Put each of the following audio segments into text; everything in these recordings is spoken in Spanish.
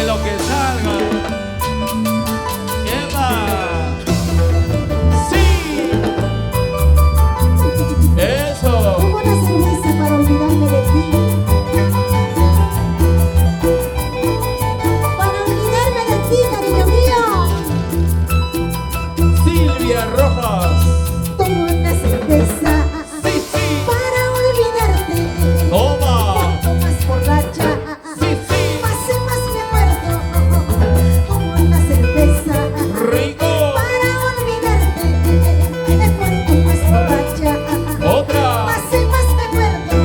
En lo que salga. ¡Epa! ¡Sí! ¡Eso! Como una cerveza para olvidarme de ti. Para olvidarme de ti, cariño mío. Silvia Rojas. Tomo una cerveza. Sí, sí. Para olvidarte. Toma. Cuanto más borracha. Sí, sí. Más y más me acuerdo. Tomo una cerveza. Rico. Para olvidarte. Cuanto más borracha. Otra. Más y más me acuerdo.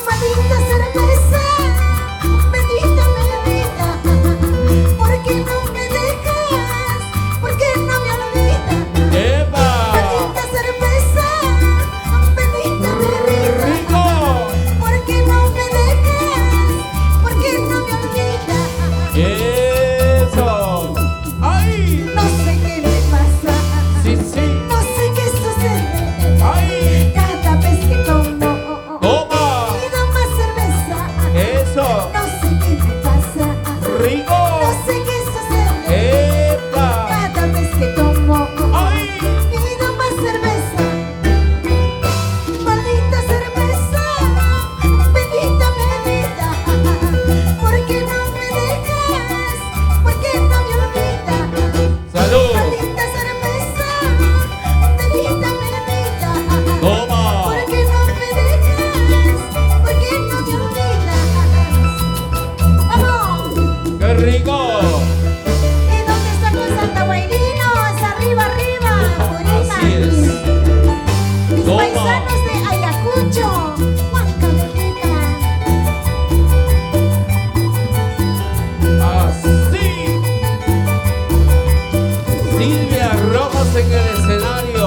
Maldita cerveza. Bendita mi vida. ¿Por qué no me dejas? ¿Por qué no me olvidas? ¡Epa! Maldita cerveza. Bendita mi vida. Rico. ¿Por qué no me dejas? ¿Por qué no me olvidas? Eso. ¡Ay! No sé qué me pasa. Sí, sí. No sé qué sucede. ¡Ay! Cada vez que tomo. Toma. Pido más cerveza. Eso. No sé qué me pasa. Rico. No sé qué sucede. ¡Epa! Cada vez que tomo. ¡Ay! Pido más cerveza. Maldita cerveza. Bendita mi vida. ¿Por qué no me dejas? ¿Por qué no me olvidas? ¡Salud! Maldita cerveza. Bendita mi vida. Toma. ¿Por qué no me dejas? ¿Por qué no me olvidas? ¡Vamos! ¡Qué rico! ¿Y dónde está con Santa Guairino? Es arriba, arriba. Así es. Mis Toma. paisanos de Ayacucho. Huancavelica. Así. Silvia Rojas en el escenario.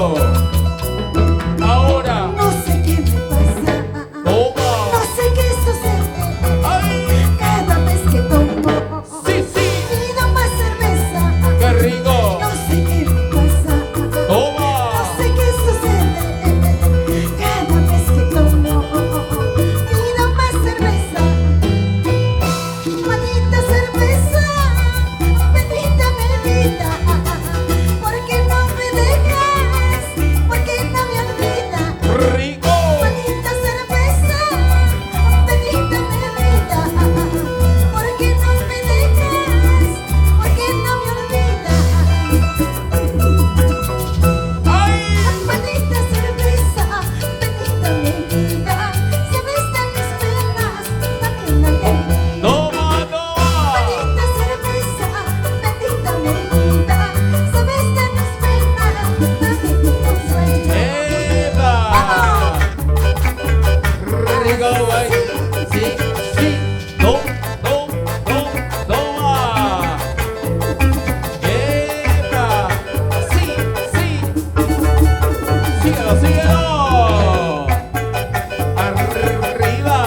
Ahora. No sé qué me pasa. Toma. No sé qué sucede. ¡Ay! Cada vez que tomo. Sí, sí. Pido más cerveza. ¡Qué rico! No sé qué me pasa. Toma. No sé qué sucede. Cada vez que tomo. Pido más cerveza. Maldita cerveza. Bendita mi vida. ¿Por qué no me dejas? ¿Por qué no me olvidas? ¡Rico! Maldita cerveza. Bendita mi vida. ¿Por qué no me dejas? ¿Por qué no me olvidas? ¡Ay! Maldita cerveza, bendita mi vida. Sabes de mis penas, también. ¡Toma, toma! Maldita cerveza, bendita mi vida. Sabes de mis penas, también. ¡Epa! Rico, güey. Sí, sí. Toma. ¡Epa! Sí, sí. Síguelo, síguelo. Arriba.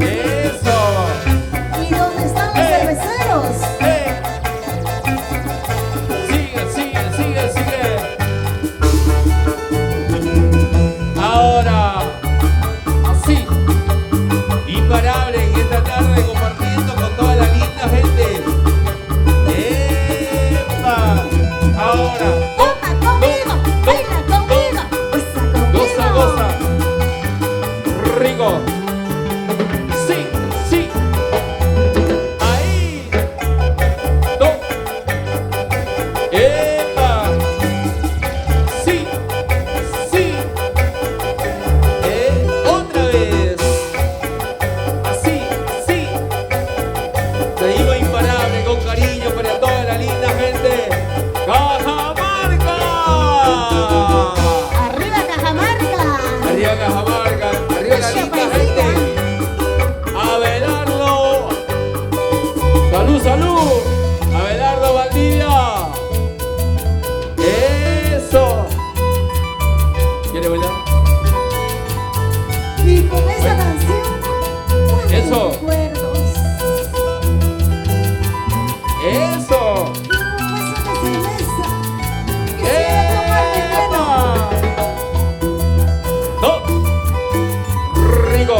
Eso. ¿Y dónde están los cerveceros? Sigue. Ahora, así, imparable en esta tarde compartiendo con toda la linda gente. ¡Epa! Ahora, Toma conmigo, baila conmigo, goza goza. conmigo. Rico. Sí. Ahí. ¡Epa! Sí. Otra vez. Así. Seguimos imparable con cariño para toda la linda gente. ¡Cajamarca! Arriba Cajamarca. Arriba Cajamarca, arriba la linda gente. Abelardo. Salud. Abelardo Valdivia. Eso. ¿Quiere bailar? Y con esa canción, Eso. recuerdos. Eso. Un vaso de cerveza. Quisiera tomarme lleno. ¡Epa! No. Rico.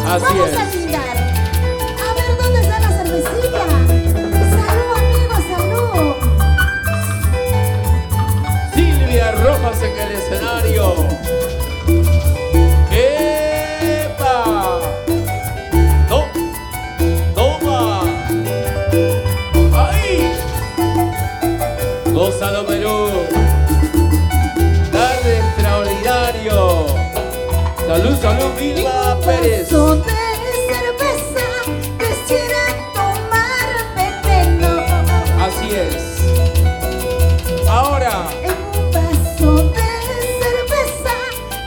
Así Vamos es. a brindar. A ver, ¿dónde está la cervecita? Salud, amigos, salud. Silvia Rojas en el escenario. ¡Epa! ¡Toma! ¡Ahí! Gózalo, Perú. Tarde extraordinario. Salud, salud, Vilma Pérez. Vaso de cerveza, quisiera tomar veneno. Así es. Ahora. En un vaso de cerveza,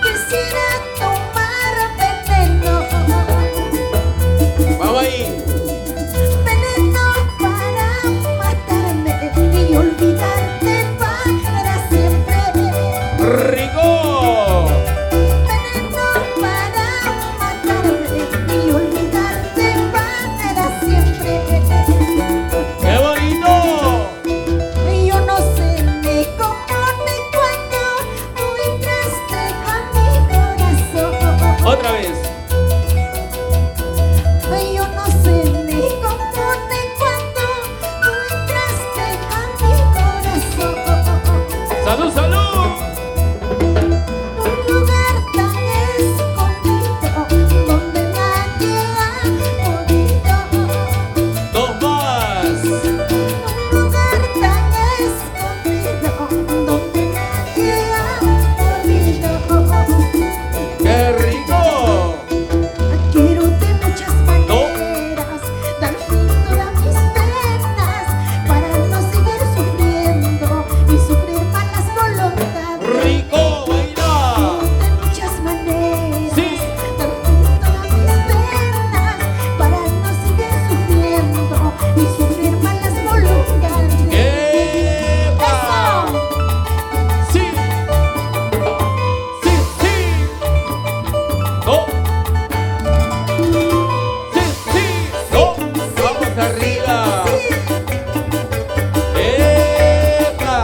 quisiera tomar veneno. Vamos ahí. Veneno para matarme y olvidarte para siempre. ¡Rico! Veneno para matarme y olvidarte para siempre. ¡Qué bonito! Y yo no sé ni cómo ni cuándo tú entraste a mi corazón. Otra vez. Y yo no sé ni cómo ni cuándo tú entraste a mi corazón. ¡Salud, salud! Un lugar tan escondido donde nadie ha podido. Dos más. Un lugar tan escondido donde nadie ha podido. ¡Qué rico! Quiero de muchas maneras dar fin a mis penas para no seguir sufriendo y sufrir malas voluntades. ¡Rico! ¡Baila! De muchas maneras Sí. dar fin a mis penas para no seguir sufriendo y sufrir malas voluntades. ¡Epa! ¡Sí! ¡Sí, sí! ¡No! ¡Sí, sí! ¡No! ¡Vamos arriba! ¡Epa!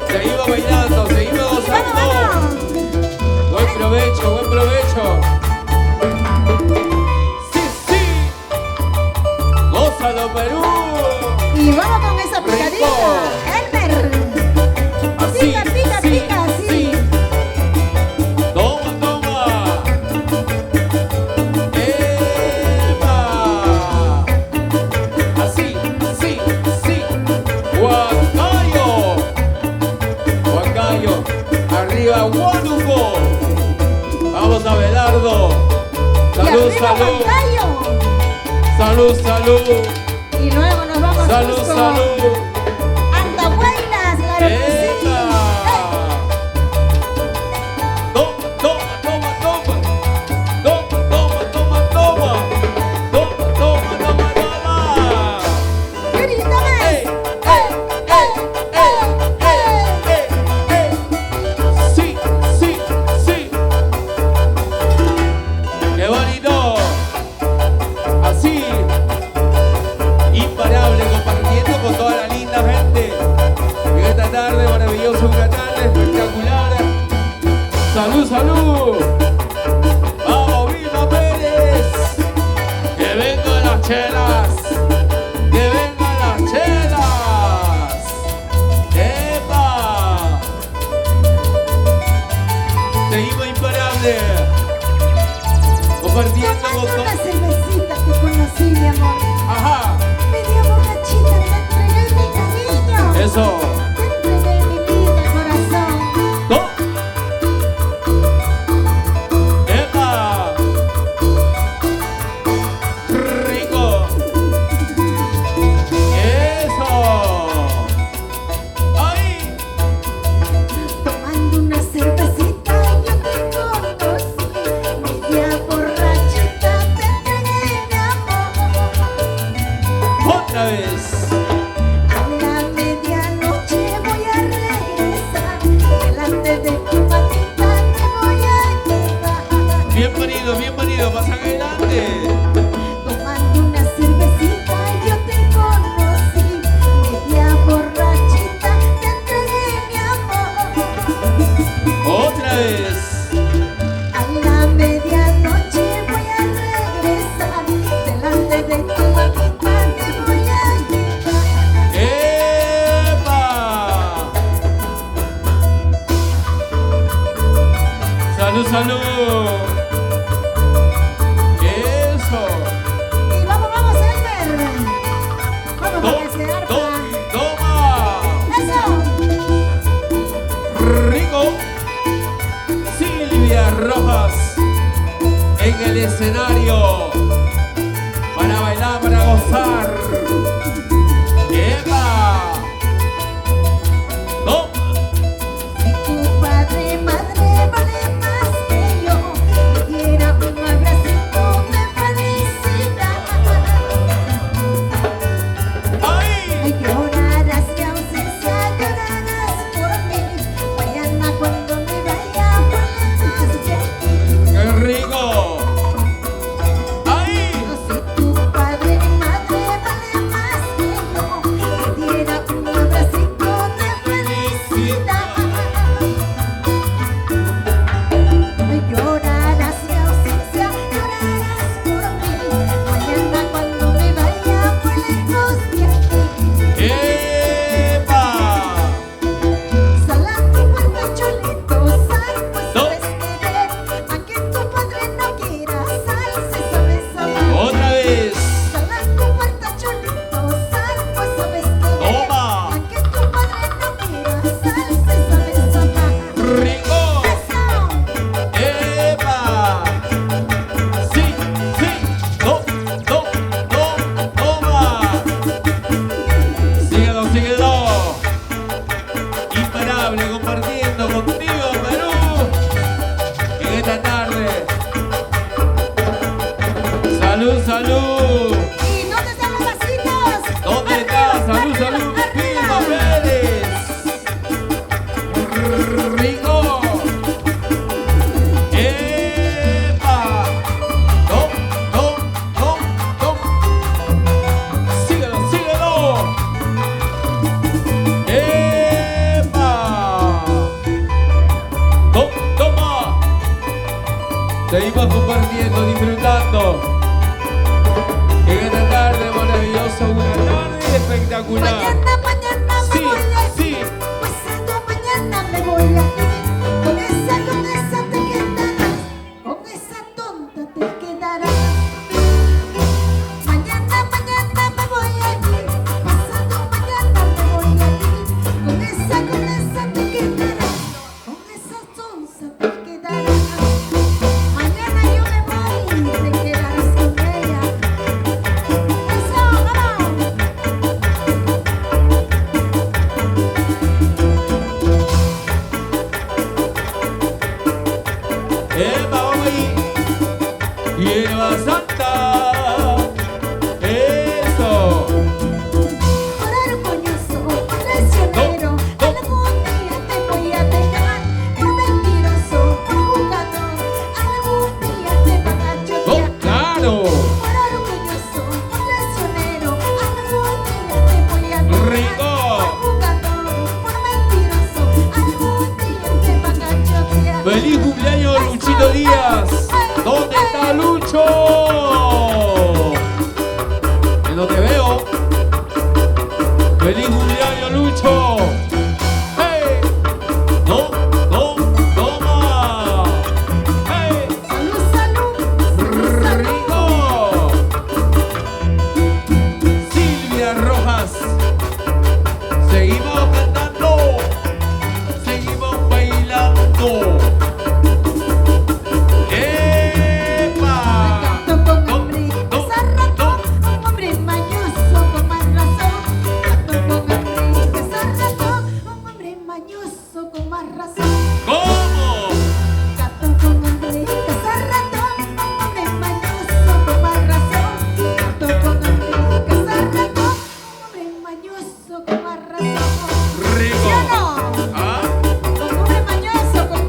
Seguimos bailando, seguimos ¡Vamos, gozando. vamos! Buen provecho, buen provecho. ¡Sí, sí! ¡Gózalo, Perú! Y vamos con esa picadita, Elmer. Así, Pica, pica, sí, pica, sí. sí. Toma, toma. ¡Epa! Así, sí, sí. Huancayo. Huancayo. Arriba, Huánuco. Vamos a Belardo. Y Salud, arriba, salud. Huancayo. Salud, salud. Y luego nos vamos Salud, Cusco. salud. Andahuaylas, claro que sí. ¡Epa! Toma, toma, toma, toma. Toma, toma, toma, toma. Toma, toma, toma, toma. ¡Qué bonito más! ¡Ey, ey! Sí, sí, sí. ¡Qué bonito! Así. Imparable, compartiendo con toda la linda gente. En esta tarde maravillosa, una tarde espectacular. ¡Salud, salud! ¡Vamos, Vilma Pérez! ¡Que vengan las chelas! ¡Que vengan las chelas! ¡Epa! Seguimos imparable. Compartiendo con Tomando toda... una cervecita te conocí, mi amor. ¡Ajá! Media borrachita, te entregué mi cariño. Eso. Te entregué mi vida, corazón. ¡No! ¡Epa! ¡Rico! ¡Eso! ¡Ahí! Tomando una cervecita yo te conocí. Media borrachita te entregué mi amor. ¡Otra vez! A la medianoche Salud, salud. Eso. Y vamos, vamos, Elmer. Vamos a desear. Toma. Eso. Rico. Silvia Rojas en el escenario para bailar, para gozar. ¡Epa! ¡Toma! Si tu padre, madre vale más que yo, me diera un abracito de felicidad. ¡Ay! Ay, llorarás mi ausencia, llorarás por mí. Mañana cuando me vaya por lejos de aquí. ¡Qué rico! ¡Ay! Si tu padre, madre vale más que yo, me diera un abracito de felicidad. Ay, llorarás mi ausencia, llorarás por mí. Mañana cuando me vaya por lejos de aquí. ¡Epa! Sal a tu puerta, cholito, sal, pues sabes querer. Aunque tu padre no quiera, sal, si sabes amar. ¡Otra vez! Sal a tu puerta, cholito, sal, pues sabes querer. ¡Toma! Aunque tu padre no quiera, sal, si sabes amar. ¡Rico! ¡Eso! ¡Epa! ¡Sí! ¡Sí! ¡Toma! Síguelo, síguelo. Imparable compartiendo contigo, Perú. En esta tarde. Salud, salud. ¿Y dónde están los vasitos? ¿Dónde está? Salud, salud. Vilma Pérez. Rico. ¡Epa! ¡Tom! Síguelo, síguelo. ¡Epa! ¡Toma! Seguimos compartiendo, disfrutando. En esta tarde maravillosa, una tarde espectacular. Mañana me Sí, voy a ir. sí. Pasado mañana me voy a ir. Con esa te quedarás. Con esa tonta te quedarás. Mañana me voy a ir. Pasado mañana me voy a ir. Con esa te quedarás. Con esa tonta te quedarás. Mañana yo me voy y te quedarás con ella. Eso, vamos. ¡Epa, vamos ahí! ¡Hierba Santa! ¡Eso! Por orgulloso, por traicionero, algún día te voy a dejar. Por mentiroso, por jugador, algún día te van a ¡Oh, chotear. claro! Por orgulloso, por traicionero, algún día te voy a dejar. ¡Rico! Por jugador, por mentiroso, algún día te van a chotear. ¡Feliz cumpleaños, Luchito Díaz! ¿Dónde está Lucho? Que no te veo. ¡Feliz cumpleaños, Lucho! ¡Hey! ¡No! ¡Toma! ¡Hey! Salud, salud, salud. ¡Rico! Silvia Rojas. Seguimos cantando. Seguimos bailando. ¡Epa! Canto con hambre, esa ratón, un hombre mañoso con más razón. Canto con hambre, esa ratón, un hombre mañoso con más razón. ¿Cómo? Canto con hambre, esa ratón, un hombre mañoso con más razón. Canto con hambre, esa ratón, un hombre mañoso con más razón. Rico. ¿Sí o no? ¿Ah? Un hombre mañoso con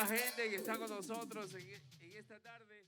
la gente que está con nosotros en esta tarde.